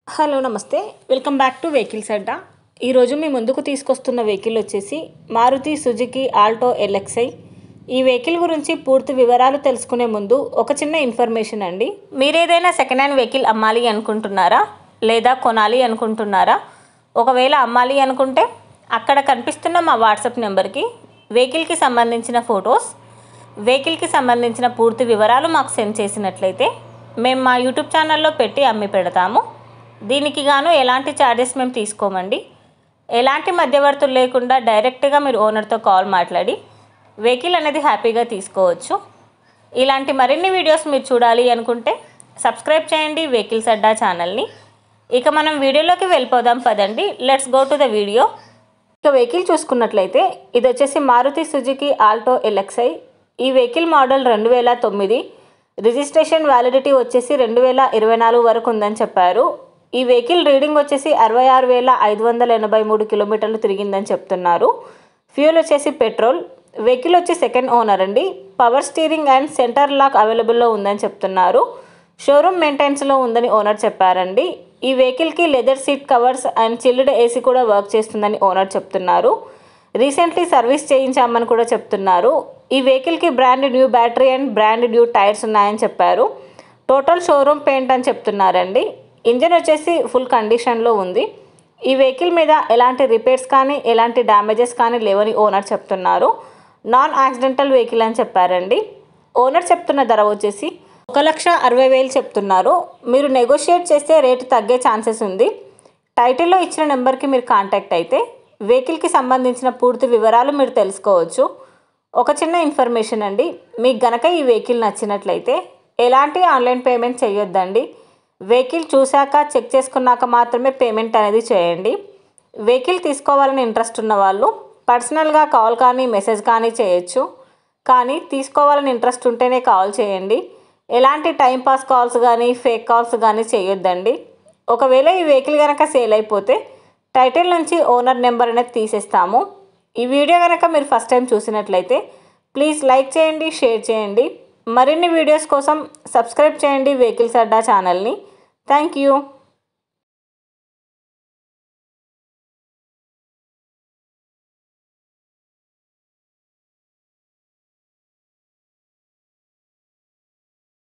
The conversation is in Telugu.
హలో నమస్తే వెల్కమ్ బ్యాక్ టు వెహికల్స్ అడ్డా. ఈరోజు మీ ముందుకు తీసుకొస్తున్న వెహికల్ వచ్చేసి మారుతి సుజుకి ఆల్టో ఎల్ఎక్స్ఐ. ఈ వెహికల్ గురించి పూర్తి వివరాలు తెలుసుకునే ముందు ఒక చిన్న ఇన్ఫర్మేషన్ అండి. మీరు ఏదైనా సెకండ్ హ్యాండ్ వెహికల్ అమ్మాలి అనుకుంటున్నారా లేదా కొనాలి అనుకుంటున్నారా? ఒకవేళ అమ్మాలి అనుకుంటే అక్కడ కనిపిస్తున్న మా వాట్సాప్ నెంబర్కి వెహికల్కి సంబంధించిన ఫొటోస్, వెహికల్కి సంబంధించిన పూర్తి వివరాలు మాకు సెండ్ చేసినట్లయితే మేము మా యూట్యూబ్ ఛానల్లో పెట్టి అమ్మి పెడతాము. దీనికి గాను ఎలాంటి ఛార్జెస్ మేము తీసుకోమండి. ఎలాంటి మధ్యవర్తులు లేకుండా డైరెక్ట్గా మీరు ఓనర్తో కాల్ మాట్లాడి వెహికల్ అనేది హ్యాపీగా తీసుకోవచ్చు. ఇలాంటి మరిన్ని వీడియోస్ మీరు చూడాలి అనుకుంటే సబ్స్క్రైబ్ చేయండి వెహికల్స్ అడ్డా ఛానల్ని. ఇక మనం వీడియోలోకి వెళ్ళిపోదాం పదండి. Let's go to the video. ఇక వెహికల్ చూసుకున్నట్లయితే ఇది వచ్చేసి మారుతి సుజుకి ఆల్టో ఎల్ఎక్స్ఐ. ఈ వెహికల్ మోడల్ 2009. రిజిస్ట్రేషన్ వ్యాలిడిటీ వచ్చేసి 2024 వరకు ఉందని చెప్పారు. ఈ వెహికల్ రీడింగ్ వచ్చేసి 66,583 కిలోమీటర్లు తిరిగిందని చెప్తున్నారు. ఫ్యూల్ వచ్చేసి పెట్రోల్. వెహికల్ వచ్చి సెకండ్ ఓనర్ అండి. Power steering and centre lock అవైలబుల్లో ఉందని చెప్తున్నారు. షోరూమ్ మెయింటెనెన్స్లో ఉందని ఓనర్ చెప్పారండి. ఈ వెహికల్కి leather seat covers and chilled AC కూడా వర్క్ చేస్తుందని ఓనర్ చెప్తున్నారు. రీసెంట్లీ సర్వీస్ చేయించామని కూడా చెప్తున్నారు. ఈ వెహికల్కి brand new battery and brand new tyres ఉన్నాయని చెప్పారు. టోటల్ షోరూమ్ పెయింట్ అని చెప్తున్నారండి. ఇంజన్ వచ్చేసి ఫుల్ కండిషన్లో ఉంది. ఈ వెహికల్ మీద ఎలాంటి రిపేర్స్ కానీ ఎలాంటి డ్యామేజెస్ కానీ లేవని ఓనర్ చెప్తున్నారు. నాన్ యాక్సిడెంటల్ వెహికల్ అని చెప్పారండి. ఓనర్ చెప్తున్న ధర వచ్చేసి 1,60,000 చెప్తున్నారు. మీరు నెగోషియేట్ చేస్తే రేటు తగ్గే ఛాన్సెస్ ఉంది. టైటిల్లో ఇచ్చిన నెంబర్కి మీరు కాంటాక్ట్ అయితే వెహికల్కి సంబంధించిన పూర్తి వివరాలు మీరు తెలుసుకోవచ్చు. ఒక చిన్న ఇన్ఫర్మేషన్ అండి, మీకు గనక ఈ వెహికల్ నచ్చినట్లయితే ఎలాంటి ఆన్లైన్ పేమెంట్ చేయొద్దండి. వెహికల్ చూశాక చెక్ చేసుకున్నాక మాత్రమే పేమెంట్ అనేది చేయండి. వెహికల్ తీసుకోవాలని ఇంట్రెస్ట్ ఉన్న వాళ్ళు పర్సనల్గా కాల్ కానీ మెసేజ్ కానీ చేయొచ్చు. కానీ తీసుకోవాలని ఇంట్రెస్ట్ ఉంటేనే కాల్ చేయండి. ఎలాంటి టైంపాస్ కాల్స్ కానీ ఫేక్ కాల్స్ కానీ చేయొద్దండి. ఒకవేళ ఈ వెహికల్ కనుక సేల్ అయిపోతే టైటిల్ నుంచి ఓనర్ నెంబర్ అనేది తీసేస్తాము. ఈ వీడియో కనుక మీరు ఫస్ట్ టైం చూసినట్లయితే ప్లీజ్ లైక్ చేయండి, షేర్ చేయండి. మరిన్ని వీడియోస్ కోసం సబ్స్క్రైబ్ చేయండి వెహికల్స్ అడ్డా ఛానల్ని. Thank you.